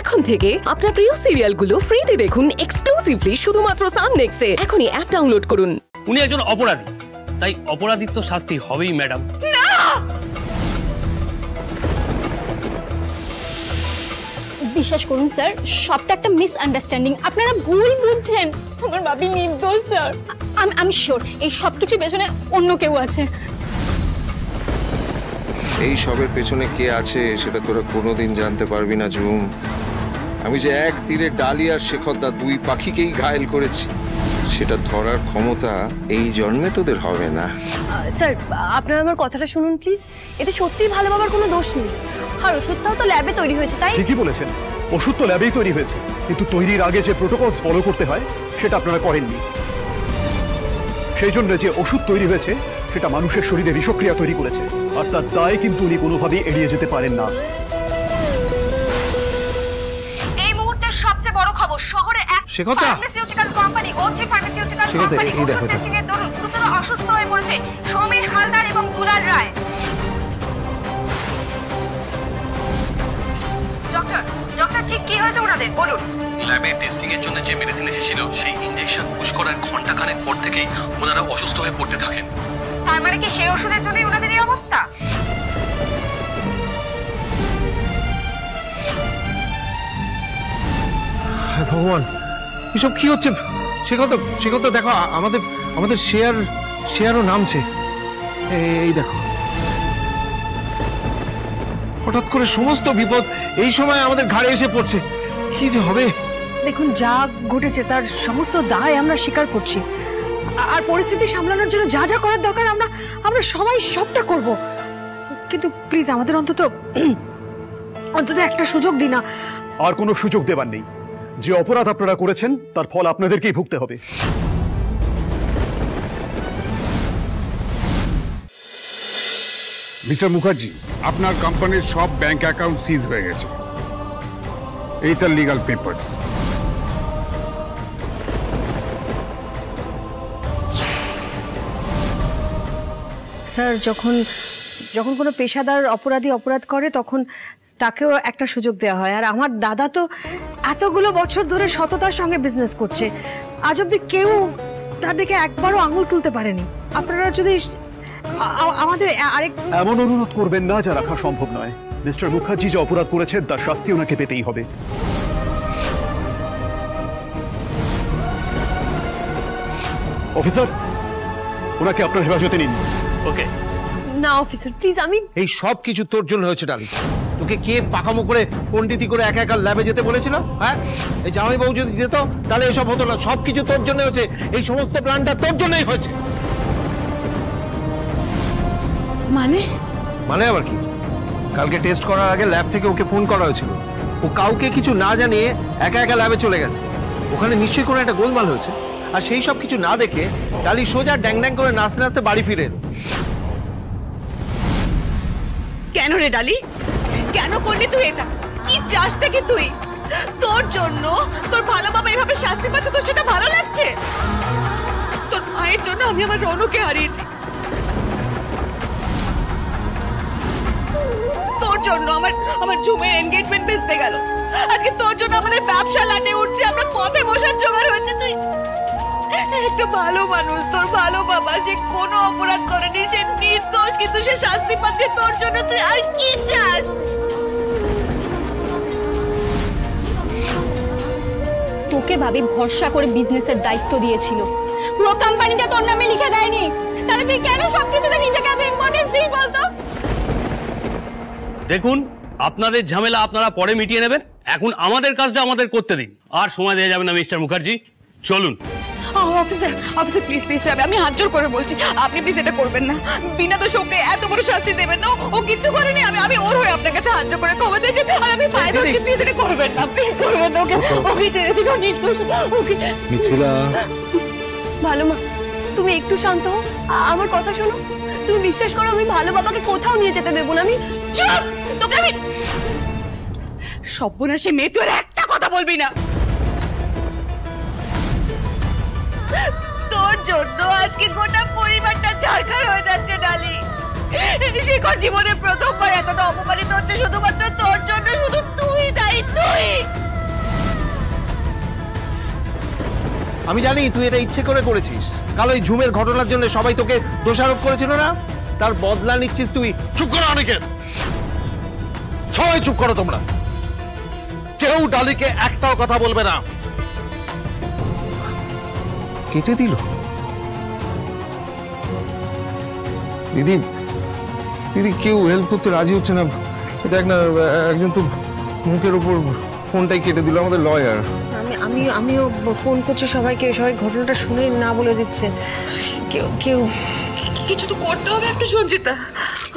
এখন থেকে আপনার প্রিয় সিরিয়ালগুলো ফ্রিতে দেখুন এক্সক্লুসিভলি শুধুমাত্র সান নেক্সটে। এখনই অ্যাপ ডাউনলোড করুন। উনি একজন অপরাধী, তাই অপরাধীর তো শাস্তি হবেই ম্যাডাম। না, বিশ্বাস করুন স্যার, সবটা একটা মিসআন্ডারস্ট্যান্ডিং। আপনারা ভুল বুঝছেন। আমার ভাবি নির্দোষ স্যার। আমি শিওর এই সব কিছু পেছনে অন্য কেউ আছে। এই সবের পেছনে কে আছে সেটা তোরা কোনোদিন জানতে পারবি না ঝুম। আমি যে এক তীরে ডালি আর শেখরদা দুই পাখিকেই ঘায়েল করেছি, সেটা ধরার ক্ষমতা এই জন্মে তোদের হবে না। স্যার, আপনারা আমার কথাটা শুনুন প্লিজ। এতে সত্যিই ভালো বাবার কোনো দোষ নেই। আর ওষুধটাও তো ল্যাবে তৈরি হয়েছে, তাই? ঠিকই বলেছেন, ওষুধ তো ল্যাবেই তৈরি হয়েছে, কিন্তু তৈরির আগে যে প্রোটোকলস ফলো করতে হয় সেটা আপনারা করেননি। সেই জন্য যে ওষুধ তৈরি হয়েছে সেটা মানুষের শরীরে বিষক্রিয়া তৈরি করেছে, আর তার দায় কিন্তু উনি কোনোভাবেই এড়িয়ে যেতে পারেন না। এই মুহূর্তের সবচেয়ে বড় খবর, শহরে এক pharmaceutical company, OG pharmaceutical company ওষুধ টেস্টিং এর দরুন গুরুতর অসুস্থ হয়ে পড়েছে সমীর হালদার এবং দুলাল রায়। ডক্টর ঠিক কি হয়েছে ওনাদের, বলুন। ল্যাবে টেস্টিং এর জন্য যে মেডিসিন এসেছিল সেই ইনজেকশন পুশ করার ঘন্টাখানেক পর থেকেই ওনারা অসুস্থ হয়ে পড়তে থাকেন। তার মানে কি সেই ওষুধের জন্যই ওনাদের এই অবস্থা? ভগবান, এসব কি হচ্ছে? সে কথা দেখো, আমাদের শেয়ারও নামছে। এই দেখো, হঠাৎ করে সমস্ত বিপদ এই সময় আমাদের ঘাড়ে এসে পড়ছে। কি যে হবে! দেখুন, যা ঘটেছে তার সমস্ত দায় আমরা স্বীকার করছি, আর পরিস্থিতি সামলানোর জন্য যা যা করার দরকার আমরা সবাই সবটা করব। কিন্তু প্লিজ আমাদের অন্তত একটা সুযোগ দিন না। আর কোনো সুযোগ দেবার নেই। যে অপরাধ আপনারা করেছেন তার ফল আপনাদেরকেই ভুগতে হবে। মিস্টার মুখার্জি, আপনার কোম্পানির সব ব্যাংক অ্যাকাউন্ট সিজ হয়ে গেছে। এই তার লিগ্যাল পেপারস। স্যার, যখন কোনো পেশাদার অপরাধী অপরাধ করে তখন তাকেও একটা সুযোগ দেওয়া হয়। আর আমার দাদা তো এতগুলো বছর ধরে সততার সঙ্গে বিজনেস করছে, আজ অব্দি কেউ তার দিকে একবারও আঙুল তুলতে পারেনি। আপনারা যদি আমাদের এমন অনুরোধ করবেন না যা রাখা সম্ভব নয়। মিস্টার মুখার্জি যে অপরাধ করেছেন তার শাস্তি ওনাকে পেতেই হবে। অফিসার, ওনাকে আপনার হেফাজতে নিন। ওকে। না অফিসার প্লিজ, আমি এই সব কিছু তোর জন্য হয়েছে ডালি। তোকে কে পাকামো করে পণ্ডিতি করে একা একা ল্যাবে যেতে বলেছিল? হ্যাঁ, এই জামাই বাবু যদি যেত তাহলে এসব হতো না। সবকিছু তোর জন্য হয়েছে, এই সমস্ত প্ল্যানটা তোর জন্যই হয়েছে। মানে আবার কি? কালকে টেস্ট করার আগে ল্যাব থেকে ওকে ফোন করা হয়েছিল। ও কাউকে কিছু না জানিয়ে একা একা ল্যাবে চলে গেছে। ওখানে নিশ্চয়ই কোনো একটা গোলমাল হয়েছে, আর সেই সব কিছু না দেখে ডালি সোজা ড্যাং ড্যাং করে নাচতে নাচতে বাড়ি ফিরে এলো। কেন রে ডালি, কেন করলি তুই এটা? কি চাসটা কি তুই? তোর জন্য তোর ভালো বাবা এভাবে শাস্তি পাচ্ছে, তোর সেটা ভালো লাগছে? তোর মায়ের জন্য আমি আমার রনকে হারিয়েছি, তোর জন্য আমার ঝুমের এনগেজমেন্ট ভেস্তে গেল, আজকে তোর জন্য আমাদের ব্যবসা লাটে উঠছে, আমরা পথে বসার জোগাড় হয়েছে। তুই একটা ভালো মানুষ, তোর ভালো বাবা, সে কোনো অপরাধ করেনি, সে নির্দোষ, কিন্তু সে শাস্তি পাচ্ছে তোর জন্য। তুই আর কি চাস? তোকে ভাবি ভরসা করে বিজনেসের দায়িত্ব দিয়েছিল, পুরো কোম্পানিটা তোর নামে লিখে দেয়নি, তাহলে তুই কেন সবকিছুতে নিজেকে এত ইম্পর্টেন্স দিস বলতো? দেখুন, আপনাদের ঝামেলা আপনারা পরে মিটিয়ে নেবেন, এখন আমাদের কাজটা আমাদের করতে দিন। আর সময় দেওয়া যাবে না মিস্টার মুখার্জি, চলুন। অফিসার প্লিজ প্লিজ, আমি হাত জোর করে বলছি, আপনি প্লিজ এটা করবেন না। বিনা দোষে ওকে এত বড় শাস্তি দেবেন না। ও কিছু করেনি, আমি ওর হয়ে আপনার কাছে হাত জোর করে ক্ষমা চাইছি, আর আমি পায়ে ধরছি, প্লিজ এটা করবেন না, প্লিজ করবেন না। ওকে ছেড়ে দিন, নির্দোষ। ওকে মিথিলা, ভালো মা, তুমি একটু শান্ত হও, আমার কথা শোনো। তুমি বিশ্বাস করো, আমি ভালো বাবাকে কোথাও নিয়ে যেতে দেবো না। আমি চুপ! তোকে আমি সর্বনাশী মেয়ে, তুই আর একটা কথা বলবি না। তোর জন্য আজকে গোটা পরিবারটা ঝাড়খাড় হয়ে যাচ্ছে ডালি। শিখর জীবনে প্রথমবার এতটা অপমানিত হচ্ছে শুধুমাত্র তোর জন্য। শুধু তুই দায়ী, তুই। আমি জানি তুই এটা ইচ্ছে করে করেছিস। কাল ওই ঝুমের ঘটনার জন্য সবাই তোকে দোষারোপ করেছিল না, তার বদলা নিচ্ছিস তুই। চুপ করো অনেকের, সবাই চুপ করো তোমরা, কেউ ডালিকে একটাও কথা বলবে না। কেটে দিল দিদি, দিদি কেউ হেল্প করতে রাজি হচ্ছে না। দেখ না, একজন তো মুখের উপর ফোনটাই কেটে দিল, আমাদের লয়ার। আমিও ফোন করছি সবাইকে, সবাই ঘটনাটা শুনে না বলে দিচ্ছে। কেউ কিছু তো করতে হবে একটা, সঞ্চিতা।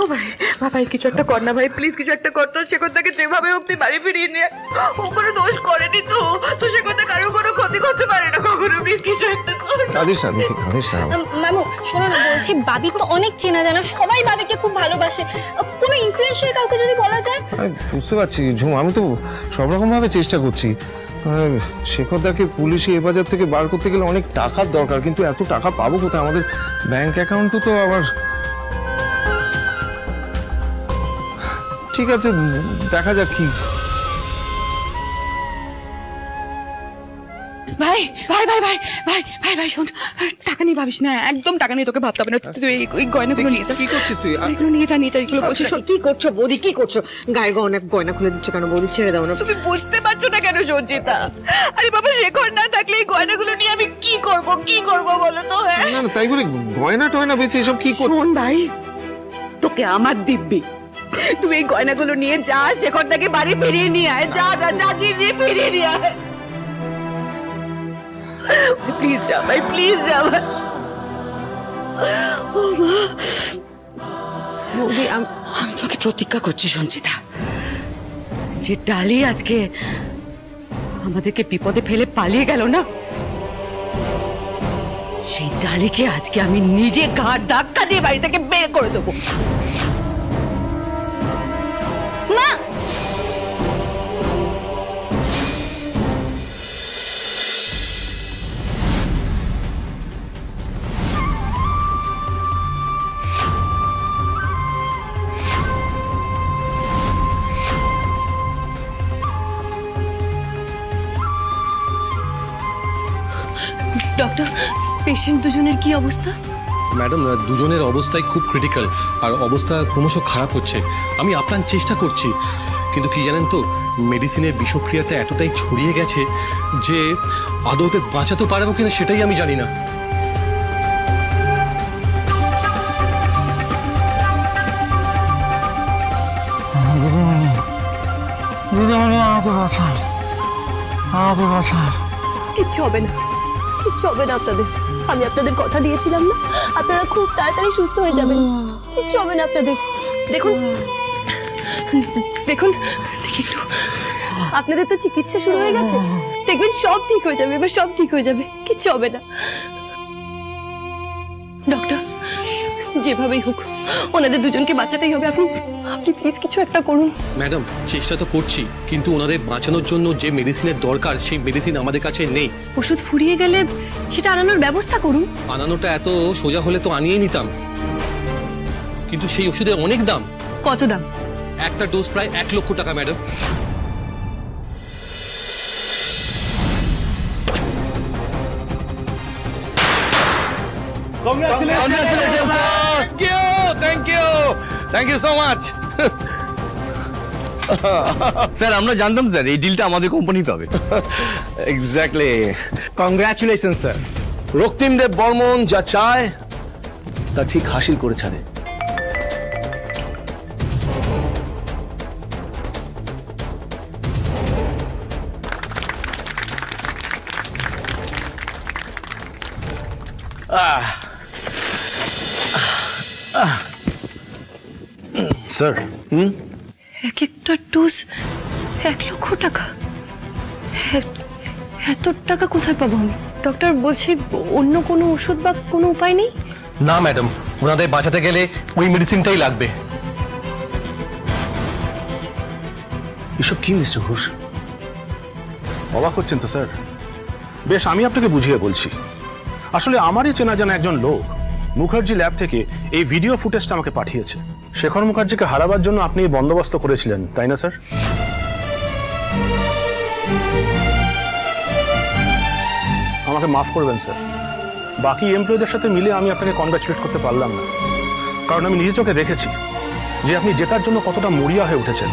ও ভাই ভাই কিছু একটা কর না ভাই, প্লিজ কিছু একটা কর তো। শেখরদাকে যেভাবে হোক তুই বাড়ি ফিরিয়ে নিয়ে, ও কোনো দোষ করেনি তো, তো শেখরদা কারো কোনো ক্ষতি করতে পারে না কখনো, প্লিজ কিছু একটা কর। মামু শোনো না, বলছি বাবি তো অনেক চেনা জানা, সবাই বাবিকে খুব ভালোবাসে, কোনো ইনফ্লুয়েন্সিয়াল কাউকে যদি বলা যায়। বুঝতে পারছি ঝুম, আমি তো সব রকম ভাবে চেষ্টা করছি। শেখরদাকে পুলিশি হেফাজত থেকে বার করতে গেলে অনেক টাকার দরকার, কিন্তু এত টাকা পাবো কোথায়? আমাদের ব্যাংক অ্যাকাউন্টও তো আবার। ঠিক আছে, দেখা যাক কি। ভাই ভাই ভাই ভাই ভাই ভাই ভাই শোন, টাকা নিয়ে ভাবিস না, একদম টাকা নিয়ে তোকে ভাবতে হবে না। তুই এই গয়নাগুলো নিয়ে যা। কি করছিস তুই? এগুলো নিয়ে যা, নিয়ে যা, এগুলো বলছিস। কি করছো বৌদি, কি করছো? গায়ে গয়না খুলে দিচ্ছ কেন বৌদি? ছেড়ে দাও না। তুমি বুঝতে পারছো না কেন সঞ্চিতা? আরে বাবা, শেখর না থাকলে এই গয়নাগুলো নিয়ে আমি কি করব বলো তো? হ্যাঁ না তাই বলে গয়না টয়না বেঁচে এসব কি করব? ভাই তোকে আমার দিব্যি, তুই এই গয়নাগুলো নিয়ে যা, শেখরদাকে বাড়ি ফিরিয়ে নিয়ে আয়। যা যা যা, গিয়ে ফিরিয়ে নিয়ে আয়। প্লিজ যা ভাই, প্লিজ যা ভাই। বৌদি আমি তোকে প্রতিজ্ঞা করছি সঞ্চিতা, যে ডালি আজকে আমাদেরকে বিপদে ফেলে পালিয়ে গেল না, সেই ডালিকে আজকে আমি নিজে ঘাড় ধাক্কা দিয়ে বাড়ি থেকে বের করে দেবো। মা ডক্টর, পেশেন্ট দুজনের কি অবস্থা? ম্যাডাম, দুজনের অবস্থাই খুব ক্রিটিক্যাল, আর অবস্থা ক্রমশ খারাপ হচ্ছে। আমি আপ্রাণ চেষ্টা করছি, কিন্তু কি জানেন তো, মেডিসিনের বিষক্রিয়াটা এতটাই ছড়িয়ে গেছে যে আদৌতে বাঁচাতে পারবো কিনা সেটাই আমি জানি না। কিচ্ছু হবে না, কিচ্ছু হবে না আপনাদের। আমি আপনাদের কথা দিয়েছিলাম না, আপনারা খুব তাড়াতাড়ি সুস্থ হয়ে যাবেন। কিচ্ছু হবে না আপনাদের। দেখুন দেখুন একটু, আপনাদের তো চিকিৎসা শুরু হয়ে গেছে, দেখবেন সব ঠিক হয়ে যাবে, এবার সব ঠিক হয়ে যাবে, কিচ্ছু হবে না। ডক্টর, যেভাবেই হোক ওনাদের দুজনকে বাঁচাতেই হবে। আপনি প্লিজ কিছু একটা করুন। ম্যাডাম, চেষ্টা তো করছি, কিন্তু ওনাদের বাঁচানোর জন্য যে মেডিসিনের দরকার সেই মেডিসিন আমাদের কাছে নেই। ওষুধ ফুরিয়ে গেলে সেটা আনানোর ব্যবস্থা করুন। আনানোটা এত সোজা হলে তো আনিয়ে নিতাম, কিন্তু সেই ওষুধের অনেক দাম। কত দাম? একটা ডোজ প্রায় 1 লক্ষ টাকা madam. Thank you so much. Sir আমরা জানতাম স্যার এই ডিলটা আমাদের কোম্পানি পাবে। Exactly. Congratulation sir. Raktim Deb Barman যা চায় তা ঠিক হাসিল করে ছাড়ে। স্যার, এক একটা ডোজ 1 লক্ষ টাকা? এত টাকা কোথায় পাবো আমি? ডক্টর বলছি অন্য কোনো ওষুধ বা কোনো উপায় নেই? না ম্যাডাম, ওনাদের বাঁচাতে গেলে ওই মেডিসিনটাই লাগবে। এসব কি মিস্টার ঘোষ? অবাক হচ্ছেন তো স্যার? বেশ, আমি আপনাকে বুঝিয়ে বলছি। আসলে আমারই চেনা জানা একজন লোক মুখার্জি ল্যাব থেকে এই ভিডিও ফুটেজটা আমাকে পাঠিয়েছে। শেখর মুখার্জিকে হারাবার জন্য আপনি এই বন্দোবস্ত করেছিলেন, তাই না স্যার? আমাকে মাফ করবেন স্যার, বাকি এমপ্লয়ীদের সাথে মিলে আমি আপনাকে কনগ্রাচুলেট করতে পারলাম না, কারণ আমি নিজে চোখে দেখেছি যে আপনি জেতার জন্য কতটা মরিয়া হয়ে উঠেছেন।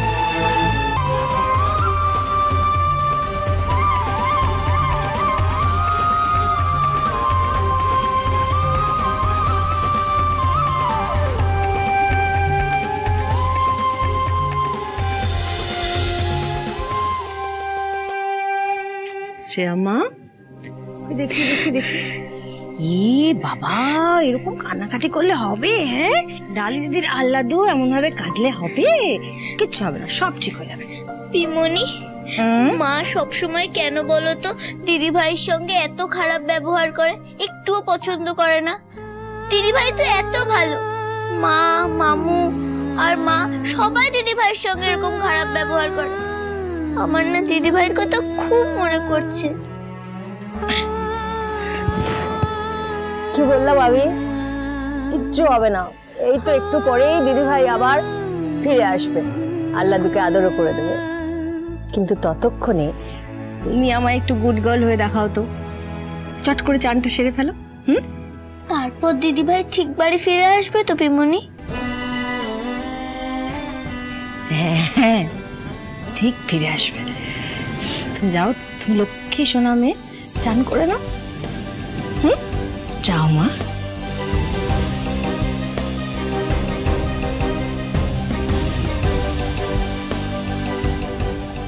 শ্রেয়ামা, দেখি দেখি দেখি, বাবা এরকম কান্নাকাটি করলে হবে? হ্যাঁ, ডালি দিদির আহ্লাদও এমন ভাবে কাঁদলে হবে? কিচ্ছু হবে না, সব ঠিক হয়ে যাবে। পিমনি, মা সবসময় কেন বলো তো দিদি ভাইয়ের সঙ্গে এত খারাপ ব্যবহার করে, একটুও পছন্দ করে না? দিদি ভাই তো এত ভালো, মা, মামু আর মা সবাই দিদি ভাইয়ের সঙ্গে এরকম খারাপ ব্যবহার করে। আমার না দিদি ভাইয়ের কথা খুব মনে করছে। কি বললাম আমি? কিচ্ছু হবে না, এই তো একটু পরেই দিদি ভাই আবার ফিরে আসবে, আল্লাহ দুকে আদরও করে দেবে। কিন্তু ততক্ষণে তুমি আমায় একটু গুড গার্ল হয়ে দেখাও তো, চট করে চানটা সেরে ফেলো। তারপর দিদি ভাই ঠিক বাড়ি ফিরে আসবে তো পিমনি? হ্যাঁ, ঠিক ফিরে আসবে। তুমি যাও, তুমি লক্ষ্মী সোনা মেয়ে, চান করে নাও। যাও মা।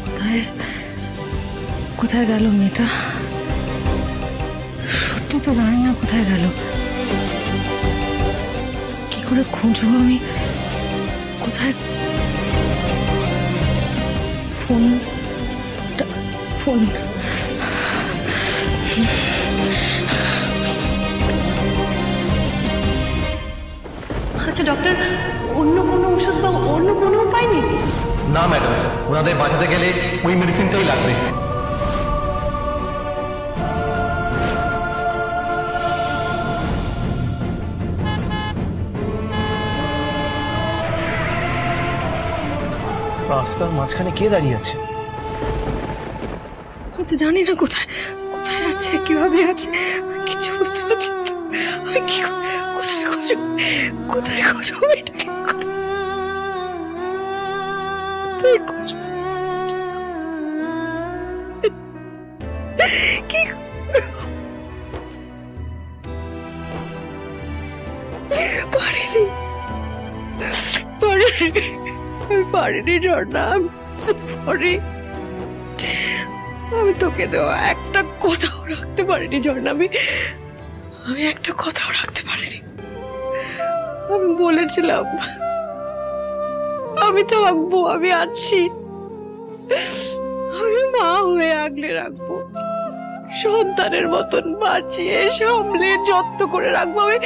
কোথায় কোথায় গেল মেয়েটা? সত্যি তো জানি না কোথায় গেল, কি করে খুঁজবো আমি? কোথায় ফোন? আচ্ছা ডক্টর, অন্য কোনো ওষুধ বা অন্য কোনো উপায় নেই? না ম্যাডাম, ওনাদের বাঁচাতে গেলে ওই মেডিসিনটাই লাগবে। রাস্তার মাঝখানে কে দাঁড়িয়ে আছে? আমি তো জানি না কোথায় কোথায় আছে, কিভাবে আছে, কিছু বুঝতে পারছি না। আমি কি কোথায় খুঁজবো, কোথায় খুঁজবো এটাকে? কোথায় খুঁজবো? কি পারিনি, আমি পারিনি ঝর্ণা, সরি। আমি তোকে দেওয়া একটা কথাও রাখতে পারিনি ঝর্ণা, আমি একটা কথাও রাখতে পারিনি। আমি বলেছিলাম আমি থাকবো, আমি আছি, আমি মা হয়ে আগলে রাখবো, সন্তানের মতন বাঁচিয়ে সামলে যত্ন করে রাখবো। আমি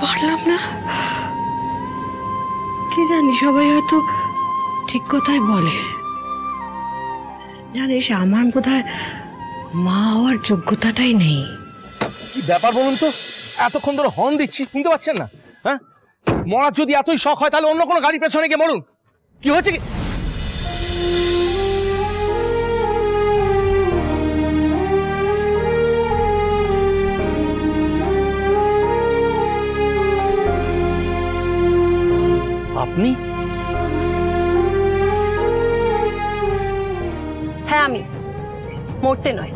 পারলাম না। কি জানি, সবাই হয়তো ঠিক কথাই বলে, জানিস আমার বোধহয় মা হওয়ার যোগ্যতাটাই নেই। কি ব্যাপার বলুন তো, এতক্ষণ ধরে হর্ন দিচ্ছি, শুনতে পাচ্ছেন না? হ্যাঁ, মরার যদি এতই শখ হয় তাহলে অন্য কোনো গাড়ির পেছনে গিয়ে মরুন। কি হয়েছে কি? আপনি? হ্যাঁ আমি, মরতে নয়,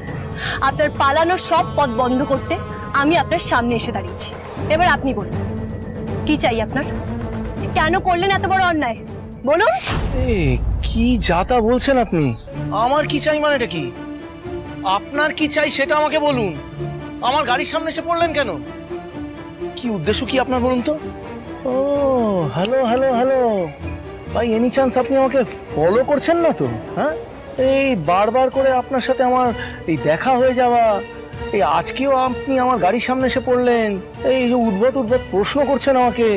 আপনার পালানোর সব পথ বন্ধ করতে আমি আপনার সামনে এসে দাঁড়িয়েছি। এবার আপনি বলুন, কি চাই আপনার? কেন করলেন এত বড় অন্যায়? বলুন। কি যাতা বলছেন আপনি? আমার কি চাই মানে এটা কি? আপনার কি চাই সেটা আমাকে বলুন। আমার গাড়ির সামনে এসে পড়লেন কেন? কি উদ্দেশ্য কি আপনার বলুন তো? ও হ্যালো হ্যালো হ্যালো ভাই, এনি চান্স আপনি আমাকে ফলো করছেন না তো? হ্যাঁ, এই বারবার করে আপনার সাথে আমার এই দেখা হয়ে যাওয়া, এই আজকেও আপনি আমার গাড়ির সামনে এসে পড়লেন, এই যে উদ্ভট প্রশ্ন করছেন আমাকে,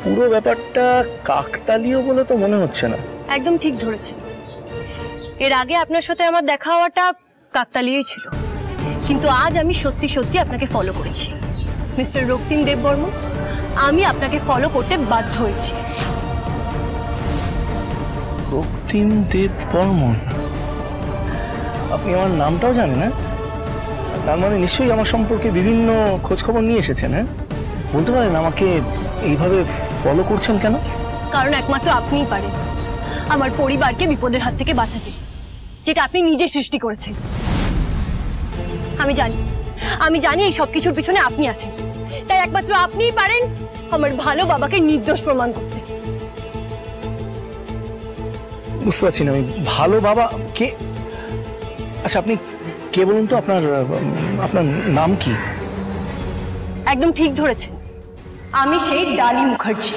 পুরো ব্যাপারটা কাকতালীয় বলে তো মনে হচ্ছে না। একদম ঠিক ধরেছেন, এর আগে আপনার সাথে আমার দেখা হওয়াটা কাকতালীয়ই ছিল, কিন্তু আজ আমি সত্যি সত্যি আপনাকে ফলো করেছি। মিস্টার রক্তিম দেববর্মন, আমি আপনাকে ফলো করতে বাধ্য হয়েছি। রক্তিম দেববর্মন? আপনি আমার নামটাও জানেন, হ্যাঁ? তার মানে নিশ্চয়ই আমার সম্পর্কে বিভিন্ন খোঁজ খবর নিয়ে এসেছেন, হ্যাঁ? বলতে পারেন আমাকে এইভাবে ফলো করছেন কেন? কারণ একমাত্র আপনিই পারেন আমার পরিবারকে বিপদের হাত থেকে বাঁচাতে, যেটা আপনি নিজে সৃষ্টি করেছেন। আমি জানি এই সব কিছুর পিছনে আপনি আছেন, তাই একমাত্র আপনিই পারেন আমার ভালো বাবাকে নির্দোষ প্রমাণ করতে। বুঝতে পারছি না আমি ভালো বাবা কে। আচ্ছা আপনি কে বলুন তো, আপনার নাম কি? একদম ঠিক ধরেছেন, আমি সেই ডালি মুখার্জি।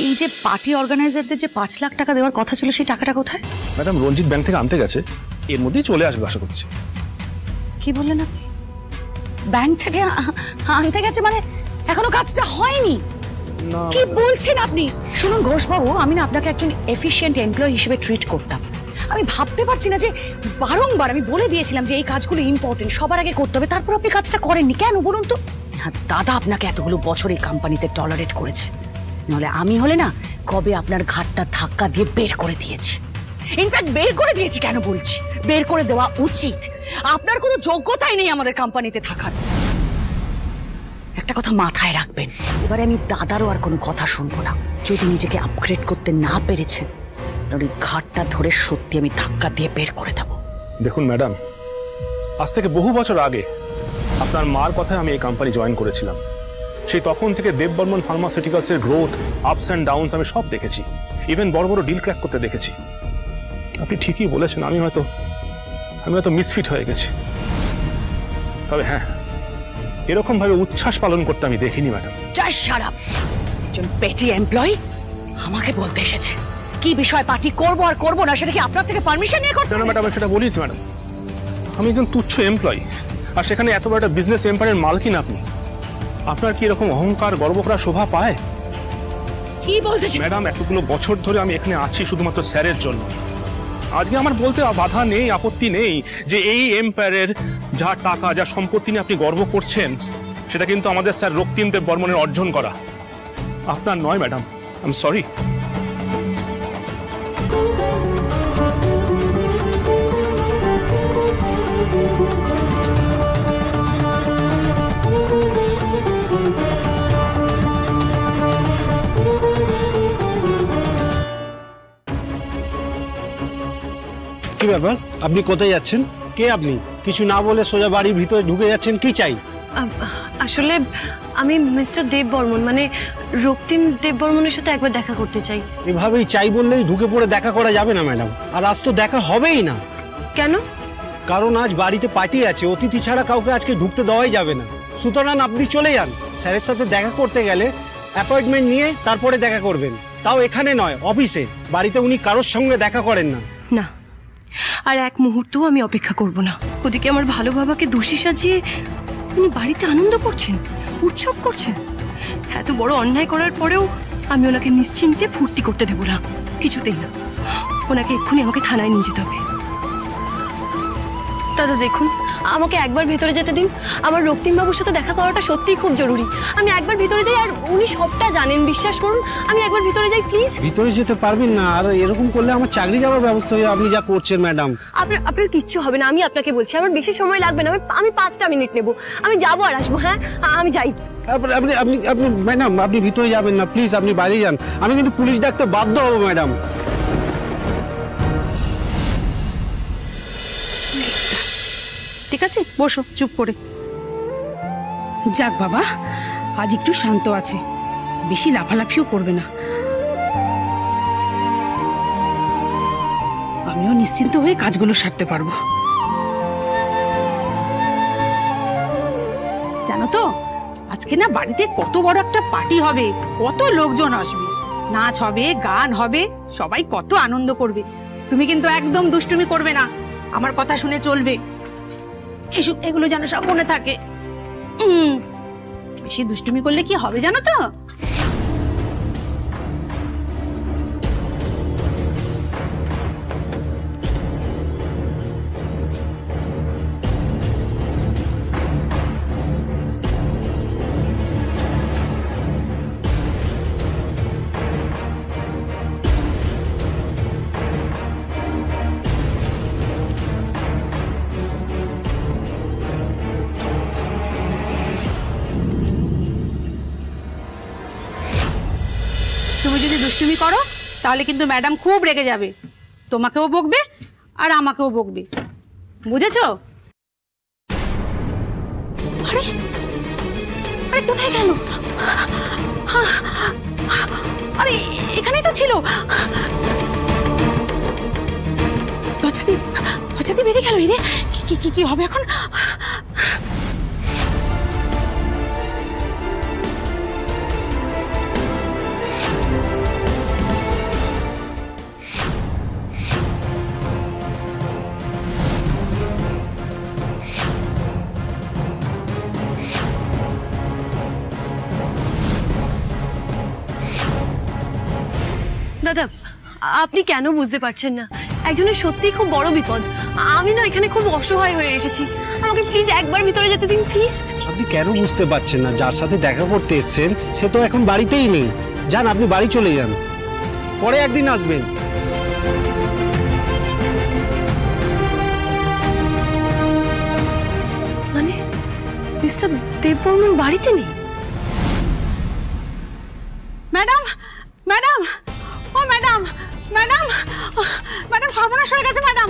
এই যে পার্টি অর্গানাইজারদের যে 5 লাখ টাকা দেওয়ার কথা ছিল, সেই টাকাটা কোথায়? ম্যাডাম রঞ্জিত ব্যাংক থেকে আনতে গেছে, এর মধ্যেই চলে আসবে আশা করছি। কি বললেন আপনি? ব্যাংক থেকে আনতে গেছে মানে এখনো কাজটা হয়নি? কি বলছেন আপনি? শুনুন ঘোষবাবু, আমি না আপনাকে একজন এফিশিয়েন্ট এমপ্লয়ি হিসেবে ট্রিট করতাম। আমি ভাবতে পারছি না যে বারংবার আমি বলে দিয়েছিলাম যে এই কাজগুলো ইম্পর্টেন্ট, সবার আগে করতে হবে, তারপর আপনি কাজটা করেননি কেন বলুন তো? দাদা আপনাকে এতগুলো বছর এই কোম্পানিতে টলারেট করেছে, নাহলে আমি হলে না কবে আপনার ঘাটটা ধাক্কা দিয়ে বের করে দিয়েছি। ইনফ্যাক্ট বের করে দিয়েছি কেন বলছি, বের করে দেওয়া উচিত। আপনার কোনো যোগ্যতাই নেই আমাদের কোম্পানিতে থাকার। একটা কথা মাথায় রাখবেন, এবারে আমি দাদারও আর কোনো কথা শুনবো না। যদি নিজেকে আপগ্রেড করতে না পেরেছে, তাহলে ঘাটটা ধরে সত্যি আমি ধাক্কা দিয়ে বের করে দেবো। দেখুন ম্যাডাম, আজ থেকে বহু বছর আগে আপনার মার কথায় আমি এই কোম্পানি জয়েন করেছিলাম। সেই তখন থেকে দেববর্মন ফার্মাসিউটিক্যালসের গ্রোথ, আপস অ্যান্ড ডাউনস আমি সব দেখেছি, ইভেন বড় বড় ডিল ক্র্যাক করতে দেখেছি। আপনি ঠিকই বলেছেন, আমি হয়তো মিসফিট হয়ে গেছি। তবে হ্যাঁ, এরকম ভাবে উচ্ছ্বাস পালন করতে আমি দেখিনি ম্যাডাম। Just shut up. একজন পেটি এমপ্লয়ি আমাকে বলতে এসেছে কি বিষয় পার্টি করবো আর করবো না, সেটা কি আপনার থেকে পারমিশন নিয়ে করতে? না ম্যাডাম, সেটা বলিস ম্যাডাম, আমি একজন তুচ্ছ এমপ্লয়ি, আর সেখানে এত বড় একটা বিজনেস এম্পায়ারের মালকিন আপনি। আপনার কি এরকম অহংকার গর্ব করা শোভা পায়? কি বলতেছি ম্যাডাম, এতগুলো বছর ধরে আমি এখানে আছি শুধুমাত্র স্যারের জন্য। আজকে আমার বলতে বাধা নেই, আপত্তি নেই যে এই এম্পায়ারের যা টাকা, যা সম্পত্তি নিয়ে আপনি গর্ব করছেন, সেটা কিন্তু আমাদের স্যার রক্তিম দেববর্মনের অর্জন করা, আপনার নয় ম্যাডাম। I am sorry. কি ব্যাপার, আপনি কোথায় যাচ্ছেন? কে আপনি? কিছু না বলে সোজা বাড়ির ভিতরে ঢুকে যাচ্ছেন, কি চাই? আসলে আমি মিস্টার দেববর্মন, মানে রক্তিম দেববর্মনের সাথে একবার দেখা করতে চাই। এভাবেই চাই বললেই ঢুকে পড়ে দেখা করা যাবে না ম্যাডাম, আর আজ তো দেখা হবেই না। কেন? কারণ আজ বাড়িতে পার্টি আছে, অতিথি ছাড়া কাউকে আজকে ঢুকতে দেওয়াই যাবে না। সুতরাং আপনি চলে যান। স্যারের সাথে দেখা করতে গেলে অ্যাপয়েন্টমেন্ট নিয়ে তারপরে দেখা করবেন, তাও এখানে নয়, অফিসে। বাড়িতে উনি কারোর সঙ্গে দেখা করেন না। না, আর এক মুহূর্তও আমি অপেক্ষা করব না। ওদিকে আমার ভালো বাবাকে দোষী সাজিয়ে উনি বাড়িতে আনন্দ করছেন, উৎসব করছেন। এত বড় অন্যায় করার পরেও আমি ওনাকে নিশ্চিন্তে ফুর্তি করতে দেব না, কিছুতেই না। ওনাকে এক্ষুনি আমাকে থানায় নিয়ে যেতে হবে। দাদা দেখুন, আমাকে একবার ভেতরে যেতে দিন। আমার রক্তিম বাবুর সাথে দেখা করাটা সত্যিই খুব জরুরি। আমি একবার ভিতরে যাই, আর উনি সবটা জানেন, বিশ্বাস করুন। আমি একবার ভিতরে যাই প্লিজ। ভিতরে যেতে পারবেন না, আর এরকম করলে আমার চাকরি যাওয়ার ব্যবস্থা হবে। আপনি যা করছেন ম্যাডাম। আপনার কিচ্ছু হবে না, আমি আপনাকে বলছি। আমার বেশি সময় লাগবে না, আমি 5টা মিনিট নেব। আমি যাবো আর আসবো। হ্যাঁ, আমি যাই। আপনি ম্যাডাম, আপনি ভিতরে যাবেন না প্লিজ, আপনি বাইরে যান। আমি কিন্তু পুলিশ ডাকতে বাধ্য হব ম্যাডাম। ঠিক আছে, বসো চুপ করে। যাক বাবা, আজ একটু শান্ত আছে, বেশি লাফালাফিও করবে না। আমিও নিশ্চিন্ত হয়ে কাজগুলো সারতে পারবো। জানো তো, আজকে না বাড়িতে কত বড় একটা পার্টি হবে, কত লোকজন আসবে, নাচ হবে, গান হবে, সবাই কত আনন্দ করবে। তুমি কিন্তু একদম দুষ্টুমি করবে না, আমার কথা শুনে চলবে। এগুলো যেন সব মনে থাকে। বেশি দুষ্টুমি করলে কি হবে জানো তো? তুমি যদি দুষ্টুমি করো তাহলে কিন্তু ম্যাডাম খুব রেগে যাবে, তোমাকেও বকবে আর আমাকেও বকবে, বুঝেছো? আরে আরে কোথায় গেল? আরে এখানেই তো ছিল। দরজা দিয়ে বেরিয়ে গেল। রে কি হবে এখন? দাদা, আপনি কেন বুঝতে পারছেন না? একজনের সত্যিই খুব বড় বিপদ। আমি না এখানে খুব অসহায় হয়ে এসেছি, আমাকে প্লিজ একবার ভিতরে যেতে দিন প্লিজ। আপনি কেন বুঝতে পারছেন না? যার সাথে দেখা করতে এসেছেন সে তো এখন বাড়িতেই নেই। যান, আপনি বাড়ি চলে যান, পরে একদিন আসবেন। মানে মিস্টার দেববর্মন বাড়িতে নেই? ম্যাডাম ম্যাডাম ও ম্যাডাম ম্যাডাম ম্যাডাম সর্বনাশ হয়ে গেছে ম্যাডাম।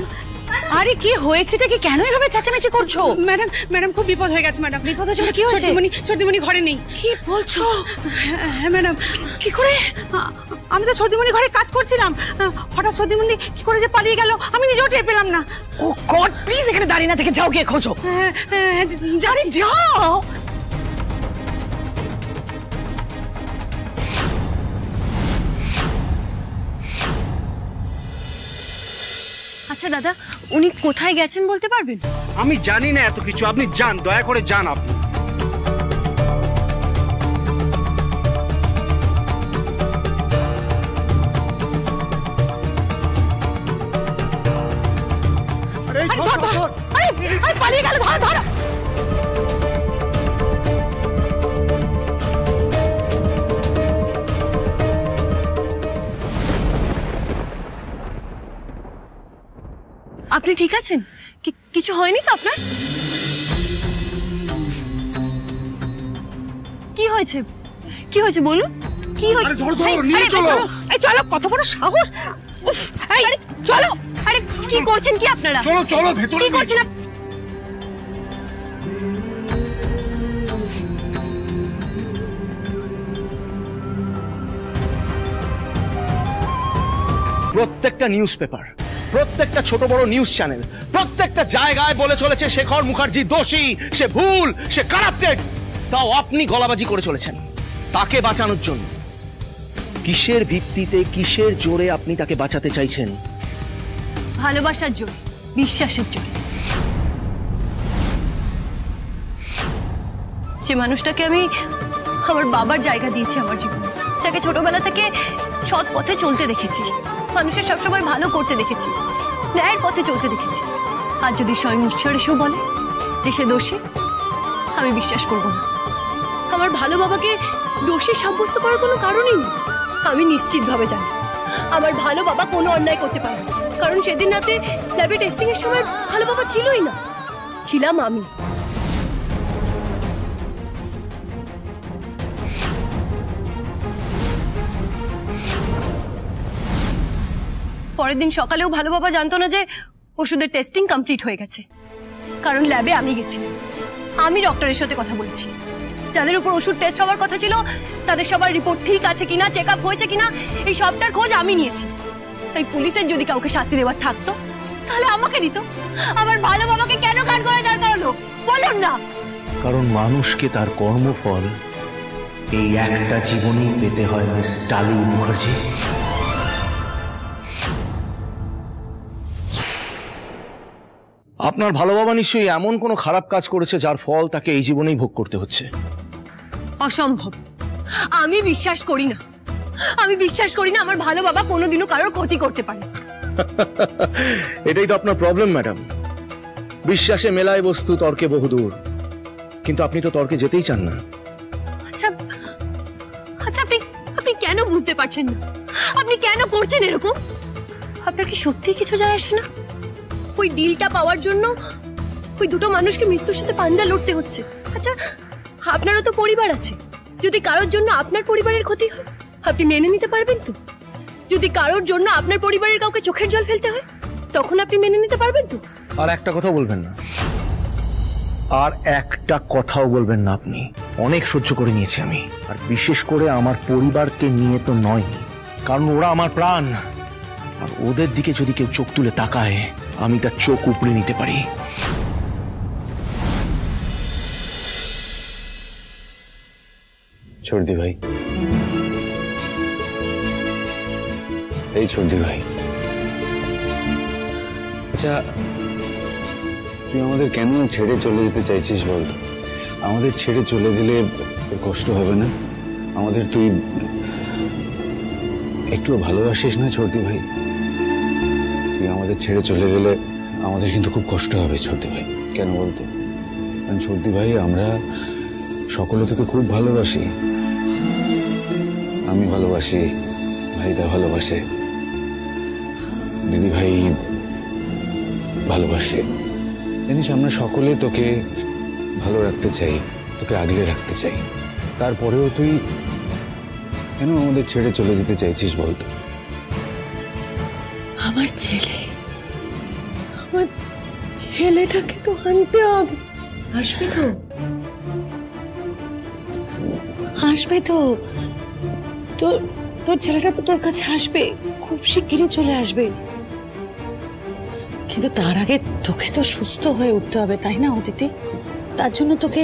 আরে কি হয়েছেটা কি? কেন এভাবে চেঁচামেচি করছো? ম্যাডাম ম্যাডাম খুব বিপদ হয়ে গেছে ম্যাডাম। বিপদ হয়েছে? কি হয়েছে? ছোটদিমণি ঘরে নেই। কি বলছো? হ্যাঁ ম্যাডাম। কি করে? আমি তো ছোটদিমণি ঘরে কাজ করছিলাম, হঠাৎ ছোটদিমণি কি করে যে পালিয়ে গেল আমি নিজেও টের পেলাম না। ও গড, প্লিজ এখানে দাঁড়িয়ে না থেকে যাও, গিয়ে খোঁজো। আরে যাও। আচ্ছা দাদা, উনি কোথায় গেছেন বলতে পারবেন? আমি জানি না এত কিছু, আপনি যান, দয়া করে যান আপনি। পালিয়ে গেল, ধরো ধরো। আপনি ঠিক আছেন? কিছু হয়নি তো আপনার? কি হয়েছে? কি হয়েছে বলুন, কি হয়েছে? চলো, কত বড় সাহস! চলো। আরে কি করছেন কি আপনারা? চলো চলো ভেতরে। কি করছেন? প্রত্যেকটা নিউজ পেপার, প্রত্যেকটা ছোট বড় নিউজ চ্যানেল, প্রত্যেকটা জায়গায় বলে চলেছে শেখর মুখার্জি দোষী, সে ভুল, সে কারাপ্টেড। তাও আপনি গলাবাজি করে চলেছেন তাকে বাঁচানোর জন্য। কিসের ভিত্তিতে, কিসের জোরে আপনি তাকে বাঁচাতে চাইছেন? ভালোবাসার জোরে, বিশ্বাসের জোরে। যে মানুষটাকে আমি আমার বাবার জায়গা দিয়েছি আমার জীবনে, যাকে ছোটবেলা থেকে সৎ পথে চলতে দেখেছি, মানুষের সবসময় ভালো করতে দেখেছি, ন্যায়ের পথে চলতে দেখেছি, আর যদি স্বয়ং ঈশ্বর এসেও বলে যে সে দোষী, আমি বিশ্বাস করব না। আমার ভালো বাবাকে দোষী সাব্যস্ত করার কোনো কারণই নেই। আমি নিশ্চিতভাবে জানি আমার ভালো বাবা কোনো অন্যায় করতে পারে না, কারণ সেদিন রাতে ল্যাবে টেস্টিং এর সময় ভালো বাবা ছিলই না, ছিলাম আমি। পরের দিন সকালেও ভালো বাবা জানতো না যে ওষুধের টেস্টিং কমপ্লিট হয়ে গেছে, কারণ ল্যাবে আমি গেছি, আমি ডক্টরের সাথে কথা বলেছি। যাদের উপর ওষুধ টেস্ট হওয়ার কথা ছিল তাদের সবার রিপোর্ট ঠিক আছে কিনা, চেক আপ হয়েছে কিনা, এই সবটার খোঁজ আমি নিয়েছি। তাই পুলিশের যদি কাউকে শাস্তি দেওয়ার থাকতো তাহলে আমাকে দিত। আমার ভালো বাবাকে কেন কাঠ করে দাঁড় করালো বলুন না? কারণ মানুষকে তার কর্মফল এই একটা জীবনেই পেতে হয় মিস টালি মুখার্জি। আপনার ভালো বাবা নিশ্চয়ই এমন কোনো খারাপ কাজ করেছে যার ফল তাকে এই জীবনেই ভোগ করতে হচ্ছে। অসম্ভব। আমি বিশ্বাস করি না, আমি বিশ্বাস করি না আমার ভালো বাবা কোনোদিনও কারোর ক্ষতি করতে পারে। এটাই তো আপনার প্রবলেম ম্যাডাম, বিশ্বাসে মেলায় বস্তু, তর্কে বহুদূর। কিন্তু আপনি তো তর্কে যেতেই চান না। আচ্ছা আচ্ছা, আপনি কেন বুঝতে পারছেন না? আপনি কেন করছেন এরকম? আপনার কি সত্যি কিছু যায় আসে না? ওই ডিলটা পাওয়ার জন্য ওই দুটো মানুষকে মৃত্যুর সাথে পাঞ্জা লড়তে হচ্ছে। আচ্ছা, আপনারও তো পরিবার আছে। যদি কারোর জন্য আপনার পরিবারের ক্ষতি হয়, আপনি মেনে নিতে পারবেন তো? যদি কারোর জন্য আপনার পরিবারের কাউকে চোখের জল ফেলতে হয়, তখন আপনি মেনে নিতে পারবেন তো? আর একটা কথাও বলবেন না, আর একটা কথাও বলবেন না আপনি। অনেক সহ্য করে নিয়েছি আমি, আর বিশেষ করে আমার পরিবারকে নিয়ে তো নয়, কারণ ওরা আমার প্রাণ। আর ওদের দিকে যদি কেউ চোখ তুলে তাকায়, আমি তার চোখ উপড়ে নিতে পারি। छोड़ भाई, এই छोड़ ভাই। আচ্ছা, তুই আমাদের কেন ছেড়ে চলে যেতে চাইছিস বল? আমাদের ছেড়ে চলে গেলে কষ্ট হবে না? আমাদের তুই একটু ভালোবাসিস না ছোট ভাই? তুই আমাদের ছেড়ে চলে গেলে আমাদের কিন্তু খুব কষ্ট হবে ছোট ভাই। কেন বলতো? কারণ ছোট ভাই, আমরা সকলে তোকে খুব ভালোবাসি। আমি ভালোবাসি, ভাইদা ভালোবাসে, দিদি ভাই ভালোবাসে। জানিস, আমরা সকলে তোকে ভালো রাখতে চাই, তোকে আগলে রাখতে চাই। তারপরেও তুই কেন আমাদের ছেড়ে চলে যেতে চাইছিস বলতো? আমার ছেলে, আমার ছেলেটাকে তো আনতে হবে। আসবে তো, আসবে তো। তোর ছেলেটা তো তোর কাছে আসবে, খুব শিগগিরই চলে আসবে। কিন্তু তার আগে তোকে তো সুস্থ হয়ে উঠতে হবে, তাই না অদিতি? তার জন্য তোকে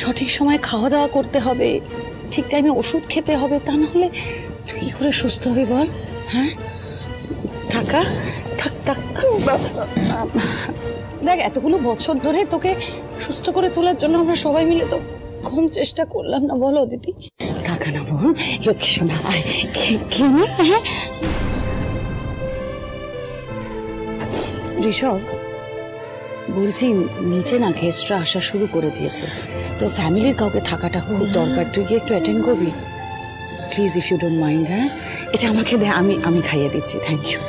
সঠিক সময় খাওয়া দাওয়া করতে হবে, ঠিক টাইমে ওষুধ খেতে হবে। তা না হলে তুই কি করে সুস্থ হবি বল? হ্যাঁ, থাকা থাক থাক। দেখ, এতগুলো বছর ধরে তোকে সুস্থ করে তোলার জন্য আমরা সবাই মিলে তো কম চেষ্টা করলাম না, বলো দিদি? থাকা না বল, লক্ষ্মী শোনা, ঋষভ বলছি, নিচে না গেস্টরা আসা শুরু করে দিয়েছে, তো ফ্যামিলির কাউকে থাকাটা খুব দরকার। তুই কি একটু অ্যাটেন্ড করবি please, if you don't mind? হ্যাঁ, এটা আমাকে দে, আমি খাইয়ে দিচ্ছি। Thank you.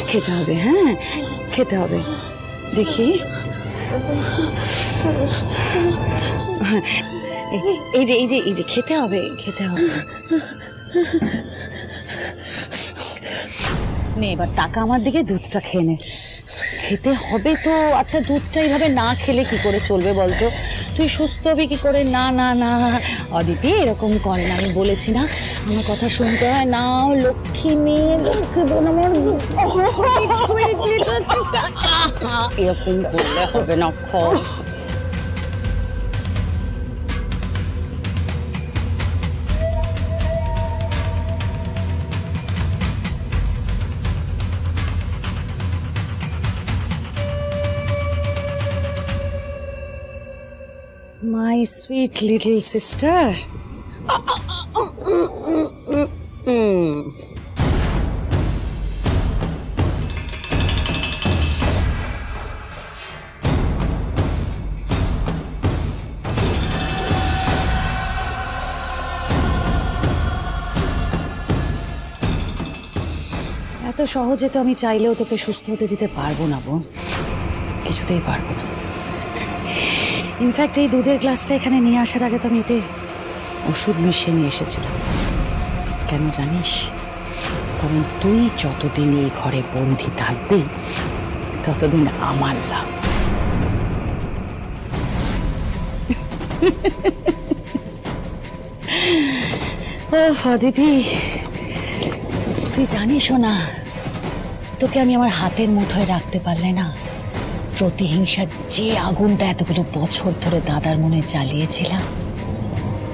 খেতে হবে, হ্যাঁ খেতে হবে। দেখি, এই যে খেতে হবে, খেতে হবে। নে এবার টাকা আমার দিকে, দুধটা খেয়ে নে। খেতে হবে তো। আচ্ছা, দুধটা এইভাবে না খেলে কি করে চলবে বলতো? তুই সুস্থ হবি কি করে? না না না অদিতি, এরকম করে না। আমি বলেছি না, আমার কথা শুনতে হয়। নাও লক্ষ্মী মেয়ে, লক্ষ্মী বোন আমার, এরকম করলে হবে না। খর My sweet little sister. এত সহজে তো আমি চাইলেও তোকে সুস্থ হতে দিতে পারবো না বোন, কিছুতেই পারবো না। ইনফ্যাক্ট এই দুধের গ্লাসটা এখানে নিয়ে আসার আগে তো আমি এতে ওষুধ মিশিয়ে নিয়ে এসেছিলাম। কেন জানিস? কারণ তুই যতদিন এই ঘরে বন্দি থাকবি ততদিন আমার লাভ। ও দিদি, তুই জানিস না, তোকে আমি আমার হাতের মুঠোয় রাখতে পারলে না, প্রতিহিংসার যে আগুনটা এতগুলো বছর ধরে দাদার মনে জ্বালিয়েছিলাম,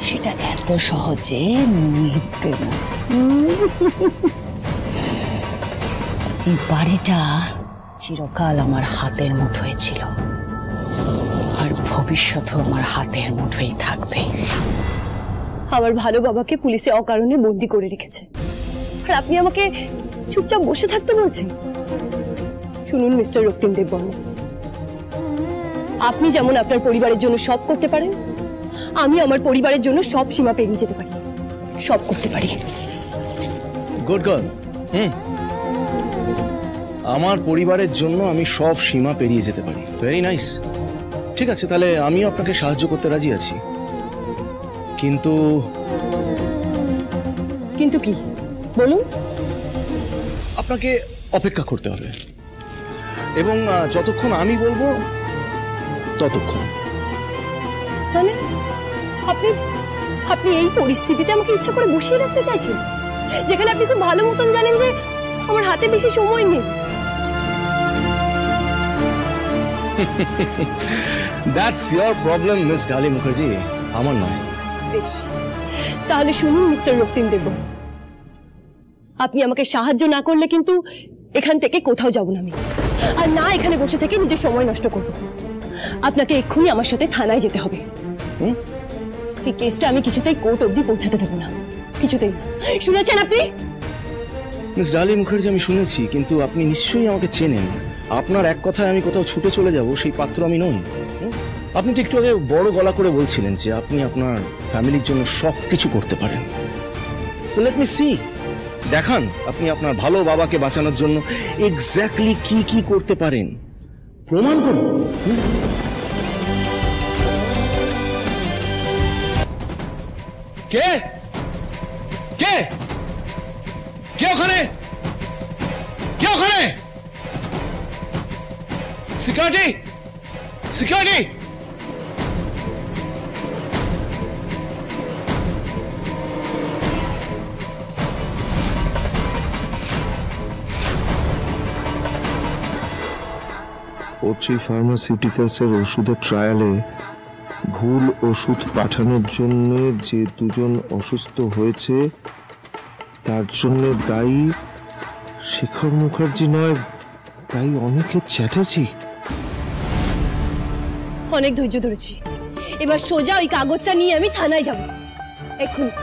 সেটা এত সহজে নিভবে না। এই বাড়িটা চিরকাল আমার হাতের মুঠোয় ছিল, আর ভবিষ্যৎও আমার হাতের মুঠোই থাকবে। আমার ভালো বাবাকে পুলিশে অকারণে বন্দি করে রেখেছে, আর আপনি আমাকে চুপচাপ বসে থাকতে বলছেন? শুনুন মিস্টার রক্তিম দেববর্মা, আপনি যেমন আপনার পরিবারের জন্য সব করতে পারেন, আমি আমার পরিবারের জন্য সব সীমা পেরিয়ে যেতে পারি, সব করতে পারি। Good girl. আমার পরিবারের জন্য আমি সব সীমা পেরিয়ে যেতে পারি। Very nice. ঠিক আছে, তাহলে আমিও আপনাকে সাহায্য করতে রাজি আছি, কিন্তু কিন্তু কি বলুন? আপনাকে অপেক্ষা করতে হবে, এবং যতক্ষণ আমি বলবো ততক্ষণ। মানে আপনি আপনি এই পরিস্থিতিতে আমাকে ইচ্ছা করে বসিয়ে রাখতে চাইছেন, যেখানে আপনি খুব ভালো মতন জানেন যে আমার হাতে বেশি সময় নেই। That's your problem, Miss Dali Mukherjee, আমার নয়। তাহলে শুনুন মিস্টার রক্তিম দেববর্মা, আপনি আমাকে সাহায্য না করলে কিন্তু এখান থেকে কোথাও যাব না আমি, আর না এখানে বসে থেকে নিজের সময় নষ্ট করব। আপনাকে এক্ষুনি আমার সাথে থানায় যেতে হবে। এই কেসটা আমি কিছুতেই কোর্ট অবধি পৌঁছাতে দেব না, কিছুতেই না। শুনেছেন আপনি? মিস ডালি মুখার্জি, আমি শুনেছি, কিন্তু আপনি নিশ্চয়ই আমাকে চেনেন। আপনার এক কথায় আমি কোথাও ছুটে চলে যাব সেই পাত্র আমি নই। আপনি তো একটু আগে বড় গলা করে বলছিলেন যে আপনি আপনার ফ্যামিলির জন্য সব কিছু করতে পারেন। লেট মি সি, দেখান আপনি আপনার ভালো বাবাকে বাঁচানোর জন্য এক্স্যাক্টলি কি কি করতে পারেন, প্রমাণ করুন। কে কে কে ওখানে? কে ওখানে? Security, security! ওট্রি ফার্মাসিউটিক্যালসের ওষুধের ট্রায়ালে ভুল ওষুধ পাঠানোর জন্য যে দুজন অসুস্থ হয়েছে তার জন্য দায়ী শেখর মুখার্জি নয়, দায়ী অনিকেত চ্যাটার্জি। অনেক ধৈর্য ধরেছি, এবার সোজা ওই কাগজটা নিয়ে আমি থানায় যাব এক্ষুনি।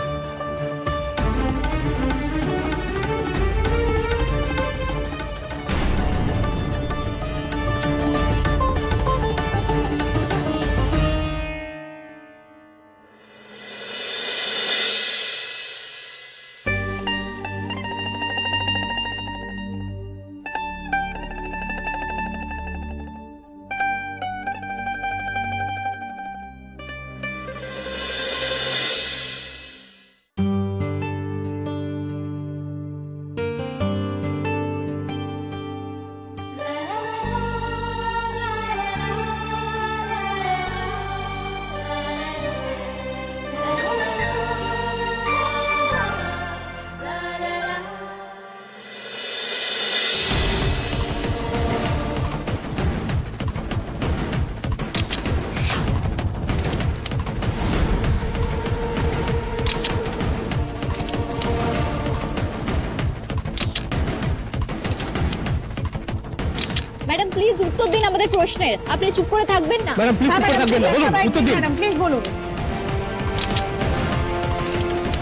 ম্যাডাম প্লিজ উত্তর দিন আমাদের প্রশ্নের, আপনি চুপ করে থাকবেন না। ম্যাডাম প্লিজ চুপ করে থাকবেন না, বলুন উত্তর দিন। ম্যাডাম প্লিজ বলুন।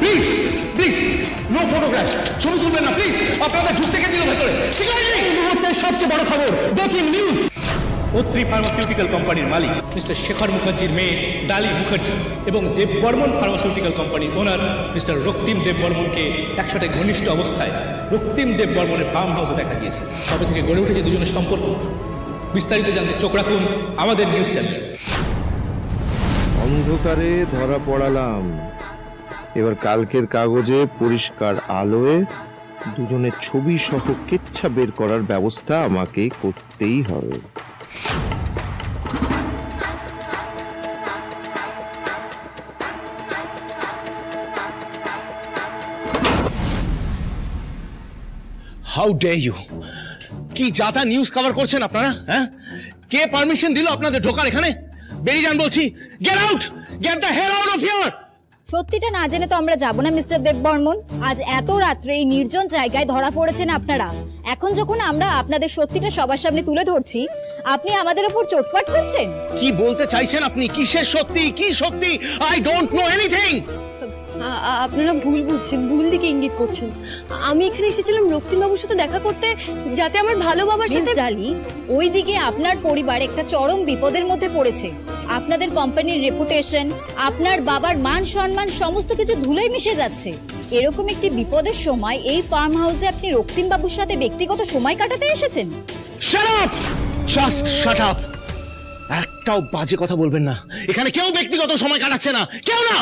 প্লিজ প্লিজ, নো ফটোগ্রাফ, ছবি তুলবেন না প্লিজ। আপনাদের ঢুকতে কে দিল ভেতরে? সিকিউরিটি! এই মুহূর্তের সবচেয়ে বড় খবর, ব্রেকিং নিউজ। ওট্রি ফার্মাসিউটিক্যাল কোম্পানির মালিক মিস্টার শেখর মুখার্জির মেয়ে ডালি মুখার্জি এবং দেববর্মন ফার্মাসিউটিক্যাল কোম্পানির ওনার মিস্টার রক্তিম দেববর্মনকে একসাথে ঘনিষ্ঠ অবস্থায় রক্তিম দেববর্মনের ফার্ম হাউসে দেখা গিয়েছে। তবে থেকে গড়ে উঠেছে দুজনের সম্পর্ক। বিস্তারিত জানতে চোখ রাখুন আমাদের নিউজ চ্যানেলে। অন্ধকারে ধরা পড়ালাম, এবার কালকের কাগজে পরিষ্কার আলোয় দুজনের ছবি সহ কেচ্ছা বের করার ব্যবস্থা আমাকে করতেই হবে। How dare you! কি যাতা নিউজ কভার করছেন আপনারা? হ্যাঁ, কে পারমিশন দিল আপনাদের ঢোকার এখানে? বেরিয়ে যান বলছি। Get out, get the hell out of here. সত্যিটা না জেনে তো আমরা যাব না মিস্টার দেববর্মন। আজ এত রাত্রে এই নির্জন জায়গায় ধরা পড়েছেন আপনারা। এখন যখন আমরা আপনাদের সত্যিটা সবার সামনে তুলে ধরছি, আপনি আমাদের উপর চোটপাট করছেন। কি বলতে চাইছেন আপনি? কিসের সত্যি? কি সত্যি? I don't know anything. আপনারা ভুল বুঝছেন, ভুল দিকে ইঙ্গিত করছেন। আমি এখানে এসেছিলাম রক্তিম বাবুর সাথে দেখা করতে, যাতে আমার ভালো বাবার সাথে। ডালি, ওইদিকে আপনার পরিবার একটা চরম বিপদের মধ্যে পড়েছে। আপনাদের কোম্পানির রেপুটেশন, আপনার বাবার মান সম্মান সমস্ত কিছু ধুলোয় মিশে যাচ্ছে। এরকম একটি বিপদের সময় এই ফার্ম হাউসে আপনি রক্তিম বাবুর সাথে ব্যক্তিগত সময় কাটাতে এসেছেন। Shut up! Just shut up! একটাও বাজে কথা বলবেন না। এখানে কেউ ব্যক্তিগত সময় কাটাচ্ছে না, কেউ না।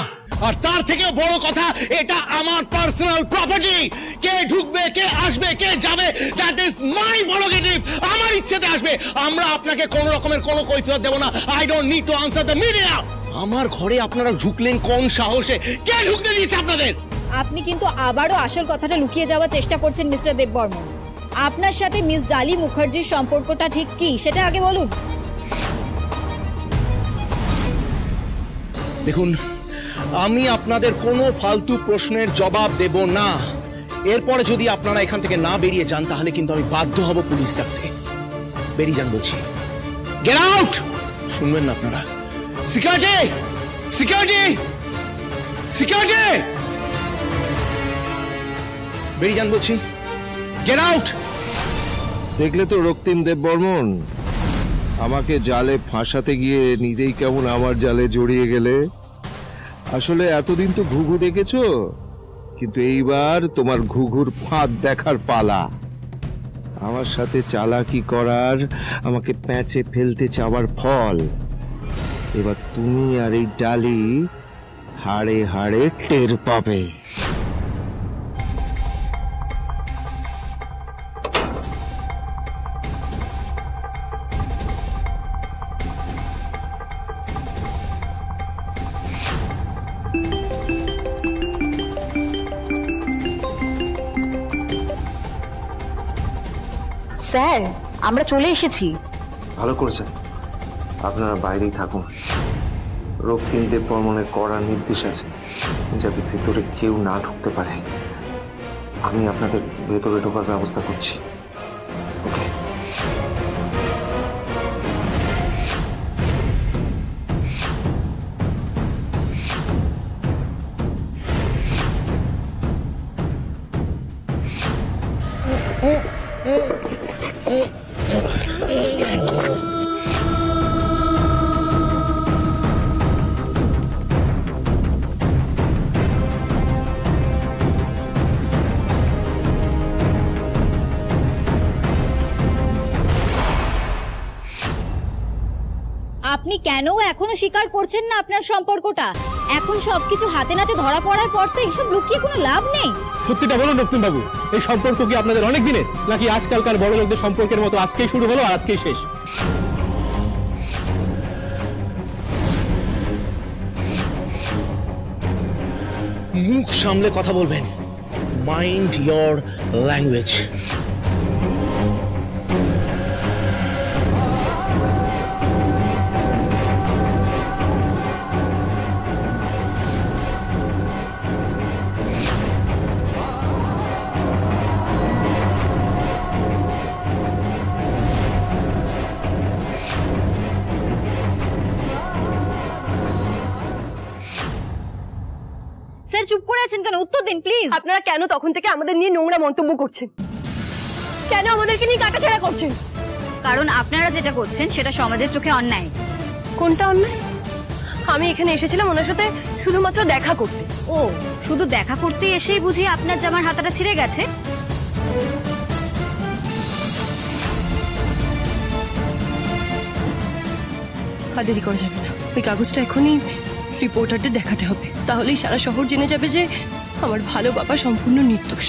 আর তার থেকেও বড় কথা, এটা আমার পার্সোনাল প্রপার্টি। কে ঢুকবে, কে আসবে, কে যাবে, দ্যাট ইজ মাই প্রেরোগেটিভ। আমার ইচ্ছেতে আসবে। আমরা আপনাকে কোনো রকমের কোনো কৈফিয়ত দেব না। I don't need to answer the media. আমার ঘরে আপনারা ঢুকলেন কোন সাহসে? কে ঢুকতে দিয়েছে আপনাদের? আপনি কিন্তু আবারও আসল কথাটা লুকিয়ে যাওয়ার চেষ্টা করছেন মিস্টার দেববর্মন। আপনার সাথে মিস ডালি মুখার্জির সম্পর্কটা ঠিক কি সেটা আগে বলুন। দেখুন, আমি আপনাদের কোনো ফালতু প্রশ্নের জবাব দেব না। এরপরে যদি আপনারা এখান থেকে না বেরিয়ে যান, তাহলে কিন্তু আমি বাধ্য হব পুলিশ ডাকতে। বেরিয়ে যান বলছি। Get out! শুনবেন না আপনারা? সিকিউরিটি! সিকিউরিটি! সিকিউরিটি! বেরিয়ে যান বলছি। Get out! দেখলে তো রক্তিম দেববর্মন, আমাকে জালে ফাঁসাতে গিয়ে নিজেই কেমন আমার জালে জড়িয়ে গেলে। আসলে এতদিন তো ঘুঘু দেখেছো, কিন্তু এইবার তোমার ঘুঘুর ফাঁদ দেখার পালা। আমার সাথে চালাকি করার, আমাকে প্যাঁচে ফেলতে চাওয়ার ফল এবার তুমি আর এই ডালি হাড়ে হাড়ে টের পাবে। স্যার, আমরা চলে এসেছি। ভালো করেছেন, আপনারা বাইরেই থাকুন। রক্তিম দেববর্মনের কড়া নির্দেশ আছে যাতে ভেতরে কেউ না ঢুকতে পারে। আমি আপনাদের ভেতরে ঢোকার ব্যবস্থা করছি। ওকে? আপনি কেন এখনো স্বীকার করছেন না আপনার সম্পর্কটা? এখন সবকিছু হাতে নাতে ধরা পড়ার পর তো এইসব লুকিয়ে কোনো লাভ নেই। সত্যিটা বলুন রক্তিম বাবু, এই সম্পর্ক কি আপনাদের অনেক দিনের, নাকি আজকালকার বড় লোকদের সম্পর্কের মতো আজকেই শুরু হলো আর আজকেই শেষ? মুখ সামলে কথা বলবেন। Mind your language. স্যার চুপ করে আছেন কেন? উত্তর দিন প্লিজ। আপনারা কেন তখন থেকে আমাদের নিয়ে নোংরা মন্তব্য করছেন? কেন আমাদেরকে নিয়ে কাটাছেড়া করছেন? কারণ আপনারা যেটা করছেন সেটা সমাজের চোখে অন্যায়। কোনটা অন্যায়? আমি এখানে এসেছিলাম ওনার সাথে শুধুমাত্র দেখা করতে। ও, শুধু দেখা করতে এসেই বুঝি আপনার জামার হাতাটা ছিঁড়ে গেছে? আর দেরি করা যাবে না। ওই কাগজটা এখনই রিপোর্টারদের দেখাতে হবে, তাহলেই সারা শহর জেনে যাবে যে আমার ভালো বাবা সম্পূর্ণ নির্দোষ।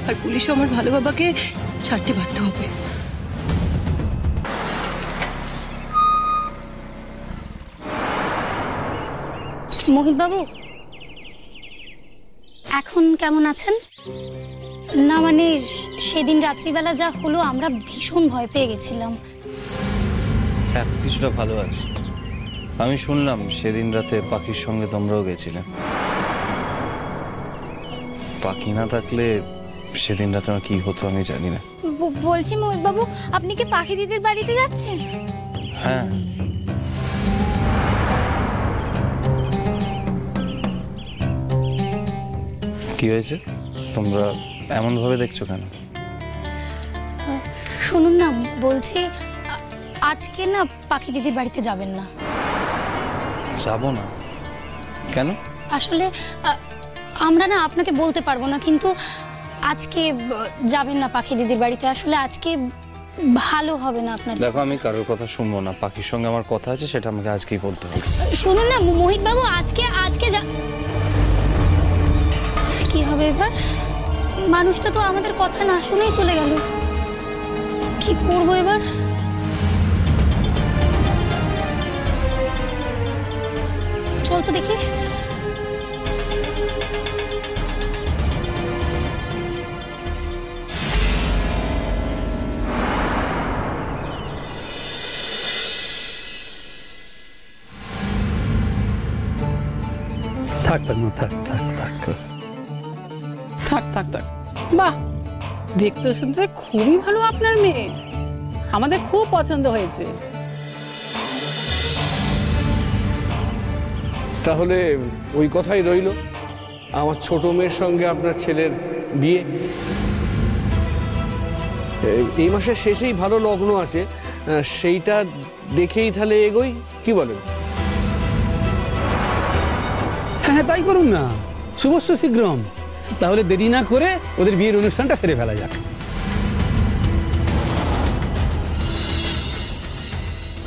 আর পুলিশও আমার ভালো বাবাকে ছাড়তে বাধ্য হবে। মোহিত বাবু, এখন কেমন আছেন? না মানে সেদিন রাত্রিবেলা যা হলো আমরা ভীষণ ভয় পেয়ে গেছিলাম। হ্যাঁ, কিছুটা ভালো আছে। আমি শুনলাম সেদিন রাতে পাখির সঙ্গে তোমরাও গেছিলে। পাখি না থাকলে সেদিন রাতে আমার কি হতো আমি জানি না। বলছি মোহিত বাবু, আপনি কি পাখি দিদির বাড়িতে যাচ্ছেন? হ্যাঁ। কি হয়েছে, তোমরা এমন ভাবে দেখছো কেন? শুনুন না, বলছি আজকে না পাখি দিদির বাড়িতে যাবেন না। যাব না কেন? আসলে আমরা না আপনাকে বলতে পারবো না, কিন্তু আজকে যাবেন না পাখি দিদির বাড়িতে। আসলে আজকে ভালো হবে না আপনার। দেখো, আমি কারোর কথা শুনবো না। পাখির সঙ্গে আমার কথা আছে, সেটা আমাকে আজকেই বলতে হবে। শুনুন না মোহিত বাবু, আজকে কি হবে এবার? মানুষটা তো আমাদের কথা না শুনেই চলে গেল। কি করবো এবার? চল তো দেখি। থাক থাক থাক থাক থাক থাক থাক থাক। বাহ, দেখতে শুনতে খুবই ভালো আপনার মেয়ে, আমাদের খুব পছন্দ হয়েছে। তাহলে ওই কথাই রইল, আমার ছোট মেয়ের সঙ্গে আপনার ছেলের বিয়ে এই মাসের শেষেই ভালো লগ্ন আছে, সেইটা দেখেই তাহলে এগোই, কি বলেন? হ্যাঁ তাই করুন না, শুভস্য শীঘ্রম। তাহলে দেরি না করে ওদের বিয়ের অনুষ্ঠানটা সেরে ফেলা যাক।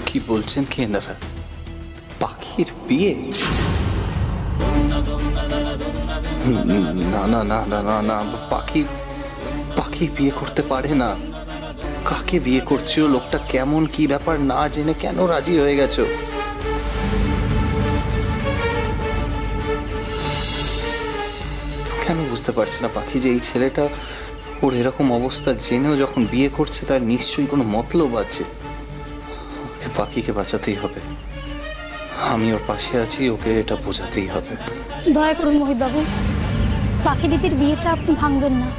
কি বলছেন কি এনারা? পাখির বিয়ে? না না না না না না, পাখি বিয়ে করতে পারে না। কাকে বিয়ে করছো? লোকটা কেমন, কি ব্যাপার না জেনে কেন রাজি হয়ে গেছো? কেন বুঝতে পারছি না পাখি যে এই ছেলেটা ওর এরকম অবস্থা জেনেও যখন বিয়ে করছে তার নিশ্চয়ই কোনো মতলব আছে। পাখিকে বাঁচাতেই হবে, আমি ওর পাশে আছি, ওকে এটা বোঝাতেই হবে। দয়া করুন মোহিত বাবু, পাখি দিদির বিয়েটা আপনি ভাঙবেন না।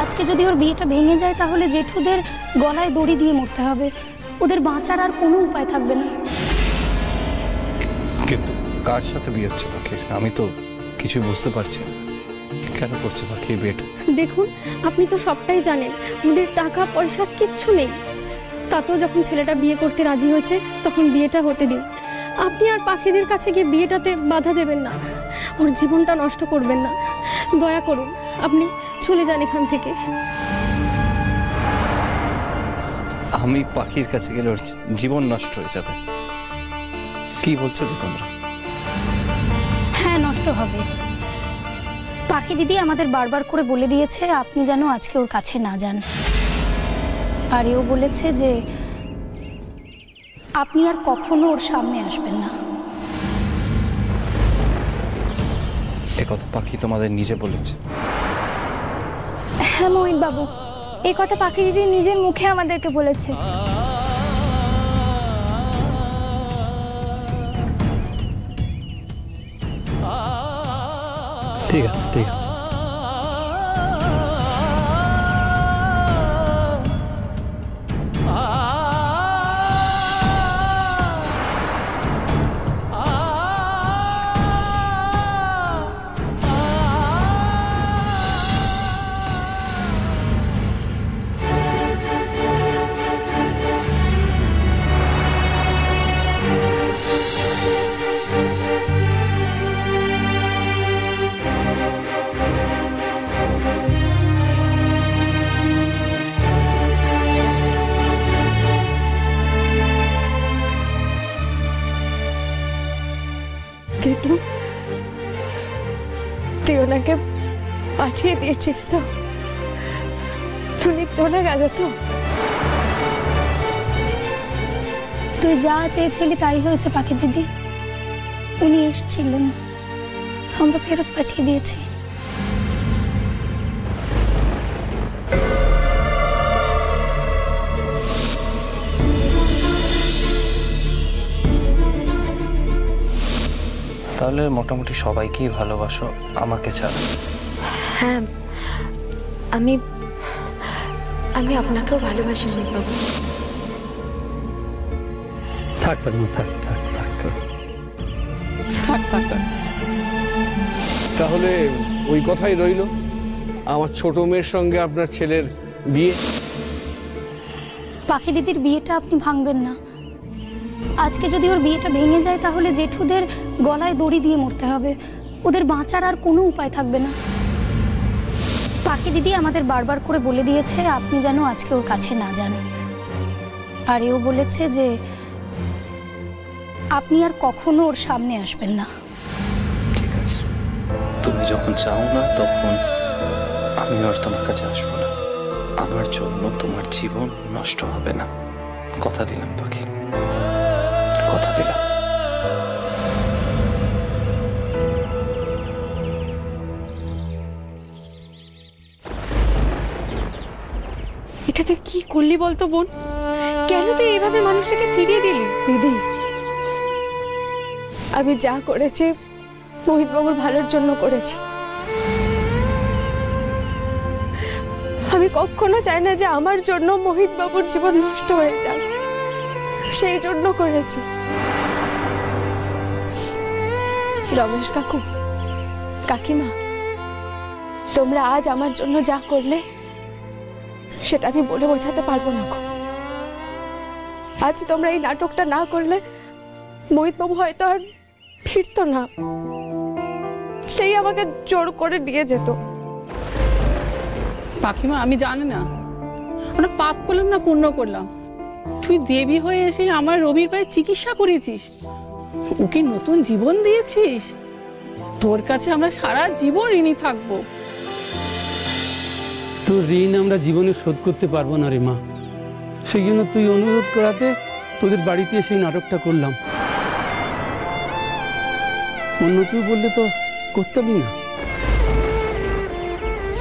আজকে যদি ওর বিয়েটা ভেঙে যায় তাহলে জেঠুদের গলায় দড়ি দিয়ে মরতে হবে, ওদের বাঁচার আর কোনো উপায় থাকবে না। কিন্তু কার সাথে বিয়ে হচ্ছে পাখির? আমি তো কিছু বুঝতে পারছি না, কেন করছে পাখির বিয়েটা? দেখুন, আপনি তো সবটাই জানেন, ওদের টাকা পয়সা কিচ্ছু নেই। তাতেও যখন ছেলেটা বিয়ে করতে রাজি হয়েছে তখন বিয়েটা হতে দিন। আপনি আর পাখিদের কাছে গিয়ে বিয়েটাতে বাধা দেবেন না, ওর জীবনটা নষ্ট করবেন না। দয়া করুন, আপনি চলে যান এখান থেকে। আমি পাখির কাছে গেলে ওর জীবন নষ্ট হয়ে যাবে? কি বলছো কি তোমরা? হ্যাঁ, নষ্ট হবে। পাখি দিদি আমাদের বারবার করে বলে দিয়েছে আপনি যেন আজকে ওর কাছে না যান, আর এও বলেছে যে আপনি আর কখনো ওর সামনে আসবেন না। একথা পাখি তোমাদের নিজে বলেছে? হ্যাঁ মোহিত বাবু, এই কথা পাখি দিদি নিজের মুখে আমাদেরকে বলেছে। ঠিক আছে, ঠিক আছে। তুই ওনাকে পাঠিয়ে দিয়েছিস তো? উনি চলে গেল তো? তুই যা চেয়েছিলি তাই হয়েছে পাখি দিদি। উনি এসেছিলেন, আমরা ফেরত পাঠিয়ে দিয়েছি। তাহলে মোটামুটি সবাইকেই ভালোবাসো, আমাকে ছাড়া? হ্যাঁ, আমি আমি আপনাকেও ভালোবাসি মোহিতবাবু। থাক পদ্মা, থাক থাক থাক থাক থাক থাক। তাহলে ওই কথাই রইল, আমার ছোট মেয়ের সঙ্গে আপনার ছেলের বিয়ে। পাখি দিদির বিয়েটা আপনি ভাঙবেন না। আজকে যদি ওর বিয়েটা ভেঙে যায় তাহলে জেঠুদের গলায় দড়ি দিয়ে মরতে হবে, ওদের বাঁচার আর কোনো উপায় থাকবে না। পাখি দিদি আমাদের বারবার করে বলে দিয়েছে আপনি যেন আজকে ওর কাছে না যান, আর এও বলেছে যে আপনি আর কখনো ওর সামনে আসবেন না। ঠিক আছে, তুমি যখন চাও না তখন আমি আর তোমার কাছে আসবো না। আমার জন্য তোমার জীবন নষ্ট হবে না, কথা দিলাম পাখি, কথা দিলাম। এটা তুই কি করলি বলতো বোন? কেন তুই এভাবে মানুষটাকে ফিরিয়ে দিলি? দিদি, আমি যা করেছি মোহিতবাবুর ভালোর জন্য করেছি। আমি কখনো চাই না যে আমার জন্য মোহিতবাবুর জীবন নষ্ট হয়ে যাক, সেই জন্য করেছি। রমেশ কাকু, কাকিমা, তোমরা আজ আমার জন্য যা করলে সেটা আমি বলে বোঝাতে পারবো না। আজ তোমরা এই নাটকটা না করলে মোহিতবাবু হয়তো আর ফিরতো না, সেই আমাকে জোর করে দিয়ে যেত। পাখিমা, আমি জানি না আমরা পাপ করলাম না পুণ্য করলাম। তুই দেবী হয়ে এসে আমার রবির পায়ে চিকিৎসা করেছিস, ওকে নতুন জীবন দিয়েছিস। তোর কাছে আমরা সারা জীবন ঋণী থাকবো। তোর ঋণ আমরা জীবনে শোধ করতে পারবো না রে মা, সেই জন্য তুই অনুরোধ করাতে তোদের বাড়িতে সেই নাটকটা করলাম। অন্য কেউ বললে তো করতামই না।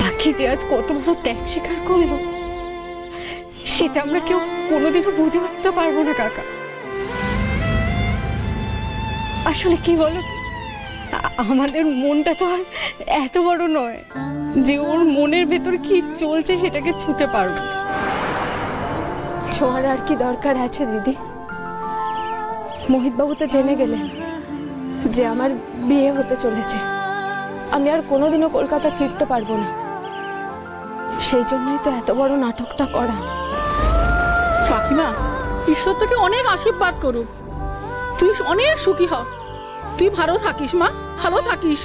পাখি যে আজ কত বড় ত্যাগ স্বীকার করলো সেটা আমরা কেউ কোনোদিনও বুঝে উঠতে পারবো না কাকা। আসলে কি বলো, আমাদের মনটা তো আর এত বড় নয় যে ওর মনের ভেতর কি চলছে সেটাকে ছুঁতে পারবো। ছোঁয়ার আর কি দরকার আছে দিদি? মোহিতবাবু তো জেনে গেলেন যে আমার বিয়ে হতে চলেছে, আমি আর কোনোদিনও কলকাতা ফিরতে পারবো না। সেই জন্যই তো এত বড় নাটকটা করা। পাখিমা, ঈশ্বর তোকে অনেক আশীর্বাদ করুক, তুই অনেক সুখী হ, তুই ভালো থাকিস মা, ভালো থাকিস।